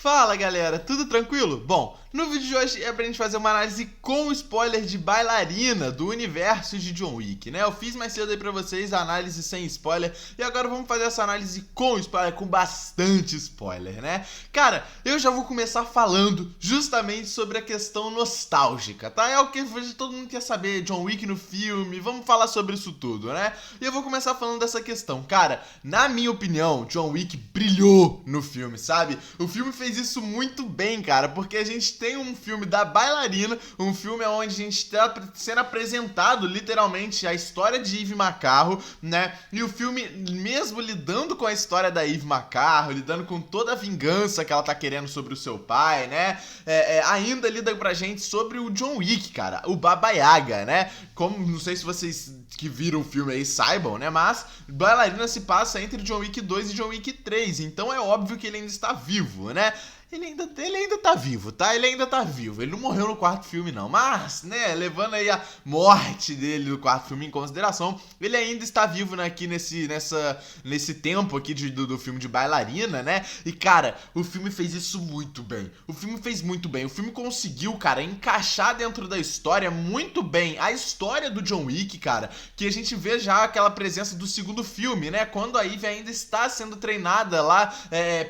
Fala galera, tudo tranquilo? Bom, no vídeo de hoje é pra gente fazer uma análise com spoiler de Bailarina do universo de John Wick, né? Eu fiz mais cedo aí pra vocês a análise sem spoiler e agora vamos fazer essa análise com spoiler, com bastante spoiler, né? Cara, eu já vou começar falando justamente sobre a questão nostálgica, tá? É o que todo mundo quer saber, John Wick no filme, vamos falar sobre isso tudo, né? E eu vou começar falando dessa questão. Cara, na minha opinião, John Wick brilhou no filme, sabe? O filme fez isso muito bem, cara, porque a gente tem um filme da bailarina, um filme onde a gente tá sendo apresentado literalmente a história de Eve McCarro, né? E o filme, mesmo lidando com a história da Eve McCarro, lidando com toda a vingança que ela tá querendo sobre o seu pai, né? Ainda lida pra gente sobre o John Wick, cara, o Baba Yaga, né? Como, não sei se vocês que viram o filme aí saibam, né? Mas Bailarina se passa entre John Wick 2 e John Wick 3, então é óbvio que ele ainda está vivo, né? Ele ainda tá vivo, tá? Ele ainda tá vivo. Ele não morreu no quarto filme, não. Mas, né, levando aí a morte dele no quarto filme em consideração, ele ainda está vivo, né, aqui nesse tempo aqui do filme de Bailarina, né? E, cara, o filme fez isso muito bem. O filme fez muito bem. O filme conseguiu, cara, encaixar dentro da história muito bem a história do John Wick, cara, que a gente vê já aquela presença do segundo filme, né? Quando a Eve ainda está sendo treinada lá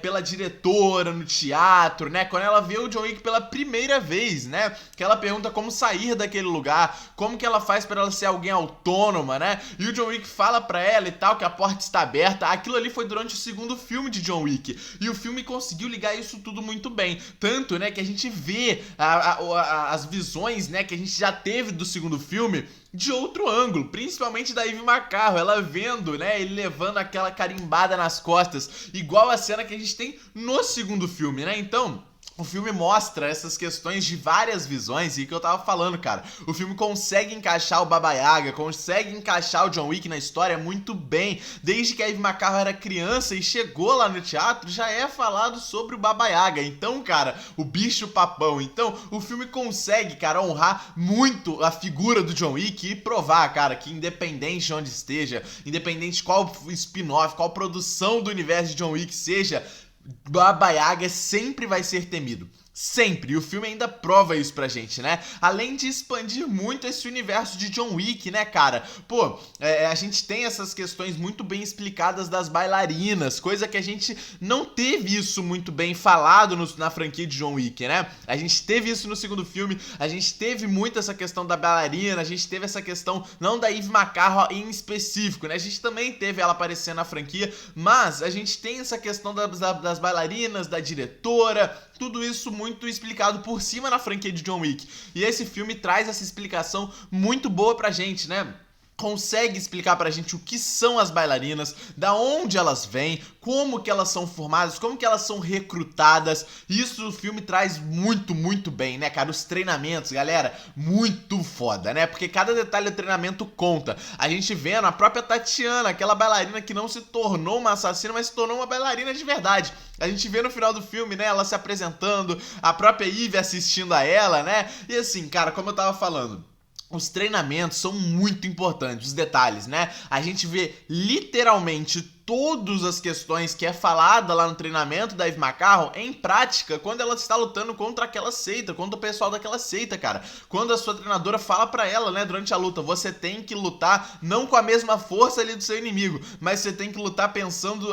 pela diretora no teatro, né? Quando ela vê o John Wick pela primeira vez, né? Que ela pergunta como sair daquele lugar, como que ela faz pra ela ser alguém autônoma, né? E o John Wick fala pra ela e tal, que a porta está aberta. Aquilo ali foi durante o segundo filme de John Wick. E o filme conseguiu ligar isso tudo muito bem. Tanto, né, que a gente vê as visões, né, que a gente já teve do segundo filme de outro ângulo, principalmente da Eve McCarro, ela vendo, né, ele levando aquela carimbada nas costas, igual a cena que a gente tem no segundo filme, né? Então, o filme mostra essas questões de várias visões e que eu tava falando, cara. O filme consegue encaixar o Baba Yaga, consegue encaixar o John Wick na história muito bem. Desde que a Eve McCarro era criança e chegou lá no teatro, já é falado sobre o Baba Yaga. Então, cara, o bicho papão. Então, o filme consegue, cara, honrar muito a figura do John Wick e provar, cara, que independente de onde esteja, independente de qual spin-off, qual produção do universo de John Wick seja, Baba Yaga sempre vai ser temido. Sempre, e o filme ainda prova isso pra gente, né? Além de expandir muito esse universo de John Wick, né, cara? Pô, a gente tem essas questões muito bem explicadas das bailarinas, coisa que a gente não teve isso muito bem falado na franquia de John Wick, né? A gente teve isso no segundo filme, a gente teve muito essa questão da bailarina, a gente teve essa questão, não da Eve McCarro em específico, né? A gente também teve ela aparecendo na franquia, mas a gente tem essa questão das bailarinas, da diretora, tudo isso muito explicado por cima na franquia de John Wick. E esse filme traz essa explicação muito boa pra gente, né? Consegue explicar pra gente o que são as bailarinas, da onde elas vêm, como que elas são formadas, como que elas são recrutadas. Isso o filme traz muito, muito bem, né, cara? Os treinamentos, galera, muito foda, né? Porque cada detalhe do treinamento conta. A gente vendo a própria Tatiana, aquela bailarina que não se tornou uma assassina, mas se tornou uma bailarina de verdade. A gente vê no final do filme, né, ela se apresentando, a própria Eve assistindo a ela, né? E assim, cara, como eu tava falando, os treinamentos são muito importantes, os detalhes, né? A gente vê literalmente todas as questões que é falada lá no treinamento da Eve McCarro em prática quando ela está lutando contra aquela seita, contra o pessoal daquela seita, cara. Quando a sua treinadora fala pra ela, né, durante a luta, você tem que lutar não com a mesma força ali do seu inimigo, mas você tem que lutar pensando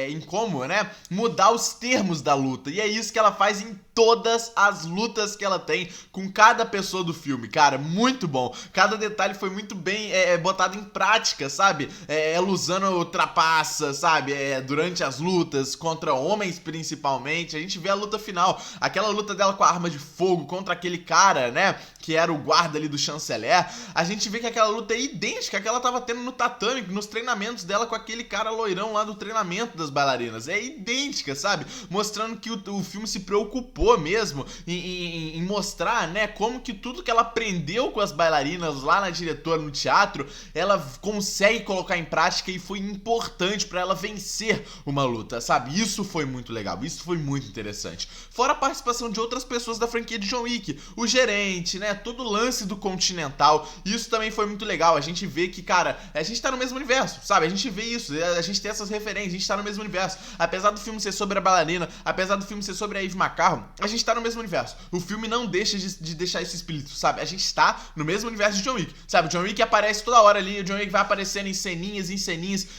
em como, né, mudar os termos da luta. E é isso que ela faz em todas as lutas que ela tem com cada pessoa do filme, cara, muito bom. Cada detalhe foi muito bem botado em prática, sabe? Ela usando trapaça, sabe? Durante as lutas, contra homens principalmente. A gente vê a luta final, aquela luta dela com a arma de fogo contra aquele cara, né? Que era o guarda ali do chanceler. A gente vê que aquela luta é idêntica à que ela tava tendo no tatame, nos treinamentos dela com aquele cara loirão lá do treinamento das bailarinas. É idêntica, sabe? Mostrando que o filme se preocupou mesmo em mostrar, né? Como que tudo que ela aprendeu com as bailarinas lá na diretora, no teatro, ela consegue colocar em prática e foi importante pra ela vencer uma luta, sabe? Isso foi muito legal, isso foi muito interessante. Fora a participação de outras pessoas da franquia de John Wick, o gerente, né? Todo o lance do Continental, isso também foi muito legal. A gente vê que, cara, a gente tá no mesmo universo, sabe? A gente vê isso, a gente tem essas referências, a gente tá no mesmo universo. Apesar do filme ser sobre a bailarina, apesar do filme ser sobre a Eve McCarron, a gente tá no mesmo universo. O filme não deixa de deixar esse espírito, sabe? A gente tá no mesmo universo de John Wick, sabe? O John Wick aparece toda hora ali, o John Wick vai aparecendo em ceninhas,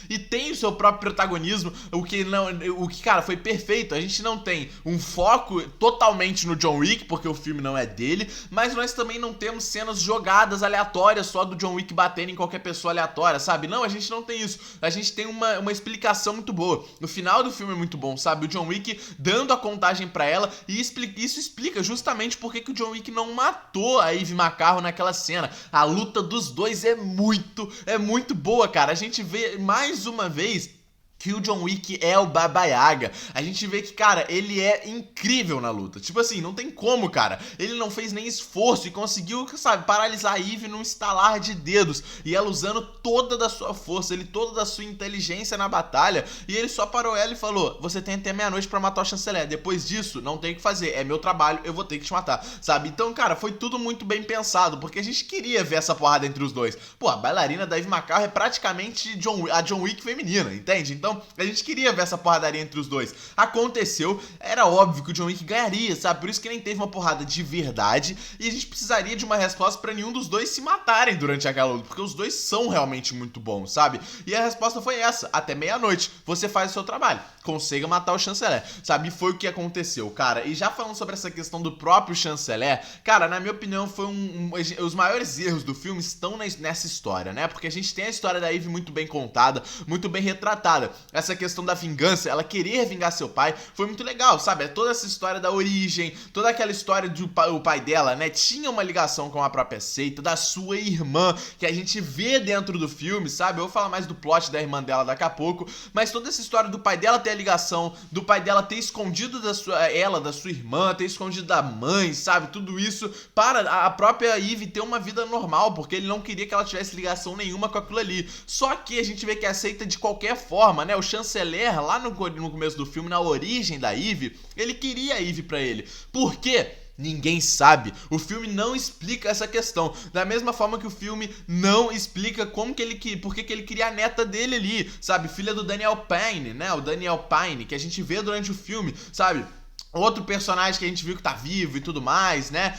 e tem o seu próprio protagonismo, o que, cara, foi perfeito. A gente não tem um foco totalmente no John Wick, porque o filme não é dele, mas nós também não temos cenas jogadas aleatórias só do John Wick batendo em qualquer pessoa aleatória, sabe? Não, a gente não tem isso. A gente tem uma explicação muito boa. No final do filme é muito bom, sabe? O John Wick dando a contagem pra ela, e isso explica justamente por que o John Wick não matou a Eve McCarron naquela cena. A luta dos dois é muito boa, cara. A gente vê mais uma vez que o John Wick é o Baba Yaga. A gente vê que, cara, ele é incrível na luta. Tipo assim, não tem como, cara. Ele não fez nem esforço e conseguiu, sabe, paralisar a Eve num estalar de dedos. E ela usando toda da sua força, toda da sua inteligência na batalha. E ele só parou ela e falou: você tem até meia-noite pra matar o chanceler. Depois disso, não tem o que fazer. É meu trabalho, eu vou ter que te matar, sabe? Então, cara, foi tudo muito bem pensado, porque a gente queria ver essa porrada entre os dois. Pô, a bailarina da Eve McCarron é praticamente a John Wick feminina, entende? Então, a gente queria ver essa porradaria entre os dois. Aconteceu, era óbvio que o John Wick ganharia, sabe? Por isso que nem teve uma porrada de verdade. E a gente precisaria de uma resposta pra nenhum dos dois se matarem durante aquela luta, porque os dois são realmente muito bons, sabe? E a resposta foi essa: até meia-noite você faz o seu trabalho, consiga matar o chanceler, sabe? E foi o que aconteceu, cara. E já falando sobre essa questão do próprio chanceler, cara, na minha opinião foi os maiores erros do filme estão nessa história, né? Porque a gente tem a história da Eve muito bem contada, muito bem retratada. Essa questão da vingança, ela querer vingar seu pai, foi muito legal, sabe? Toda essa história da origem, toda aquela história do pai dela, né? Tinha uma ligação com a própria seita, da sua irmã, que a gente vê dentro do filme, sabe? Eu vou falar mais do plot da irmã dela daqui a pouco, mas toda essa história do pai dela ter a ligação, do pai dela ter escondido da sua irmã, ter escondido da mãe, sabe? Tudo isso para a própria Eve ter uma vida normal, porque ele não queria que ela tivesse ligação nenhuma com aquilo ali. Só que a gente vê que a seita de qualquer forma, né? O chanceler, lá no começo do filme, na origem da Eve, ele queria a Eve pra ele. Por quê? Ninguém sabe. O filme não explica essa questão. Da mesma forma que o filme não explica por que ele queria a neta dele ali, sabe? Filha do Daniel Payne, né? O Daniel Payne, que a gente vê durante o filme, sabe? Outro personagem que a gente viu que tá vivo e tudo mais, né?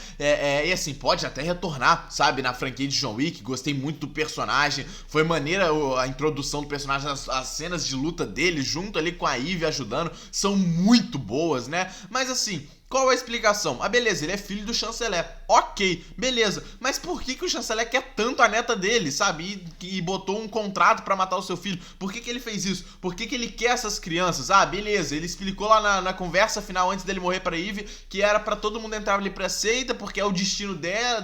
E assim, pode até retornar, sabe? Na franquia de John Wick. Gostei muito do personagem. Foi maneira a introdução do personagem, as cenas de luta dele junto ali com a Eve ajudando. São muito boas, né? Mas assim, qual a explicação? Ah, beleza, ele é filho do chanceler. Ok, beleza. Mas por que o chanceler quer tanto a neta dele, sabe? E botou um contrato pra matar o seu filho? Por que ele fez isso? Por que ele quer essas crianças? Ah, beleza, ele explicou lá na conversa final antes dele morrer pra Eve que era pra todo mundo entrar ali pra seita, porque é o destino dela,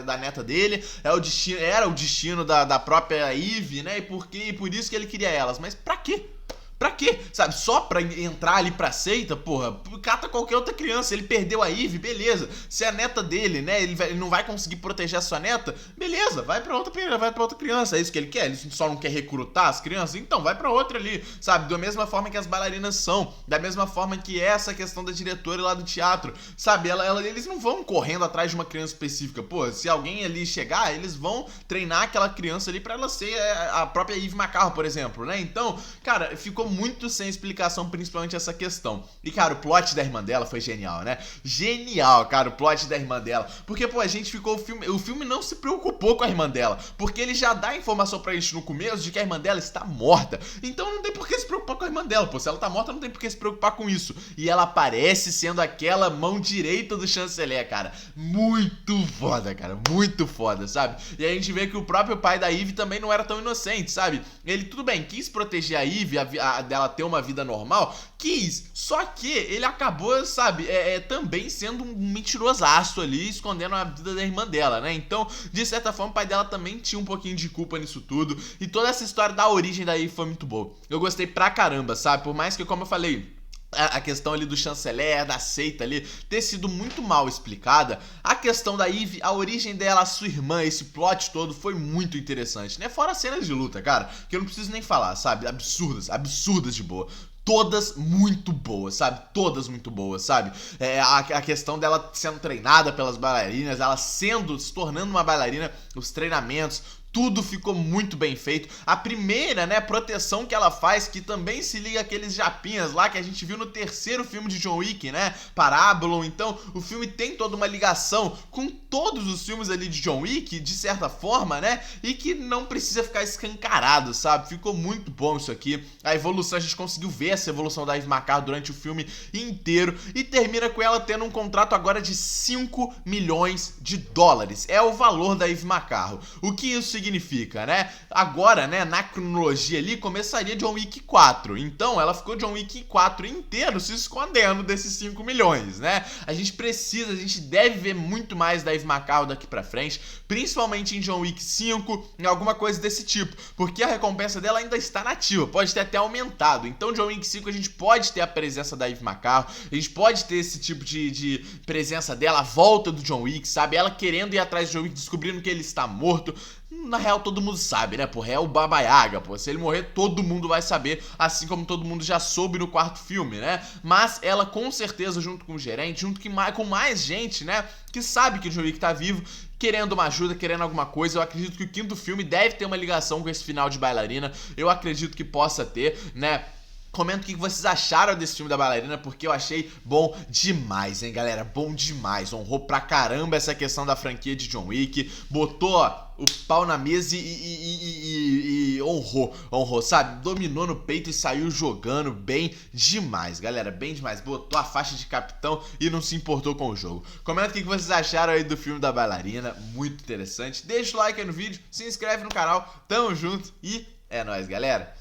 da neta dele, era o destino da própria Eve, né? E por isso que ele queria elas. Mas pra quê? Pra quê? Sabe? Só pra entrar ali pra seita, porra, cata qualquer outra criança. Ele perdeu a Eve, beleza. Se a neta dele, né, ele não vai conseguir proteger a sua neta, beleza, vai pra outra criança. É isso que ele quer? Ele só não quer recrutar as crianças? Então vai pra outra ali, sabe? Da mesma forma que as bailarinas são, da mesma forma que essa questão da diretora lá do teatro, sabe? Eles não vão correndo atrás de uma criança específica. Pô, se alguém ali chegar, eles vão treinar aquela criança ali pra ela ser a própria Eve McCarron, por exemplo, né? Então, cara, ficou muito sem explicação, principalmente essa questão. E, cara, o plot da irmã dela foi genial, né? Genial, cara, o plot da irmã dela. Porque, pô, a gente ficou... O filme não se preocupou com a irmã dela, porque ele já dá informação pra gente no começo de que a irmã dela está morta. Então não tem por que se preocupar com a irmã dela, pô. Se ela tá morta, não tem por que se preocupar com isso. E ela aparece sendo aquela mão direita do chanceler, cara. Muito foda, cara. Muito foda, sabe? E a gente vê que o próprio pai da Eve também não era tão inocente, sabe? Ele, tudo bem, quis proteger a Eve, dela ter uma vida normal, quis, só que ele acabou, sabe, também sendo um mentirosaço ali, escondendo a vida da irmã dela, né? Então, de certa forma, o pai dela também tinha um pouquinho de culpa nisso tudo, e toda essa história da origem daí foi muito boa. Eu gostei pra caramba, sabe? Por mais que, como eu falei, A questão ali do chanceler, da seita ali, ter sido muito mal explicada. A questão da Eve, a origem dela, a sua irmã, esse plot todo foi muito interessante, né? Fora as cenas de luta, cara, que eu não preciso nem falar, sabe? Absurdas, absurdas de boa. Todas muito boas, sabe? Todas muito boas, sabe? A questão dela sendo treinada pelas bailarinas, ela se tornando uma bailarina, os treinamentos, tudo ficou muito bem feito. A primeira, né, proteção que ela faz, que também se liga àqueles japinhas lá que a gente viu no terceiro filme de John Wick, né, Parabolon. Então, o filme tem toda uma ligação com todos os filmes ali de John Wick, de certa forma, né, e que não precisa ficar escancarado, sabe? Ficou muito bom isso aqui. A evolução, a gente conseguiu ver essa evolução da Eve McCall durante o filme inteiro e termina com ela tendo um contrato agora de 5 milhões de dólares. É o valor da Eve McCall. O que isso significa, né? Agora, né, na cronologia ali, começaria John Wick 4. Então, ela ficou John Wick 4 inteiro se escondendo desses 5 milhões, né? A gente deve ver muito mais da Eve McCall daqui pra frente, principalmente em John Wick 5, em alguma coisa desse tipo, porque a recompensa dela ainda está nativa, pode ter até aumentado. Então, John Wick 5 a gente pode ter a presença da Eve McCall, a gente pode ter esse tipo de presença dela, a volta do John Wick, sabe? Ela querendo ir atrás do John Wick, descobrindo que ele está morto. Na real, todo mundo sabe, né? Porra, é o Baba Yaga, pô. Se ele morrer, todo mundo vai saber, assim como todo mundo já soube no quarto filme, né? Mas ela, com certeza, junto com o gerente, junto com mais gente, né, que sabe que o John Wick tá vivo, querendo uma ajuda, querendo alguma coisa. Eu acredito que o quinto filme deve ter uma ligação com esse final de Bailarina. Eu acredito que possa ter, né? Comenta o que vocês acharam desse filme da bailarina, porque eu achei bom demais, hein, galera? Bom demais. Honrou pra caramba essa questão da franquia de John Wick. Botou, ó, o pau na mesa e honrou, sabe? Dominou no peito e saiu jogando bem demais, galera. Bem demais. Botou a faixa de capitão e não se importou com o jogo. Comenta o que vocês acharam aí do filme da bailarina. Muito interessante. Deixa o like aí no vídeo, se inscreve no canal. Tamo junto e é nóis, galera.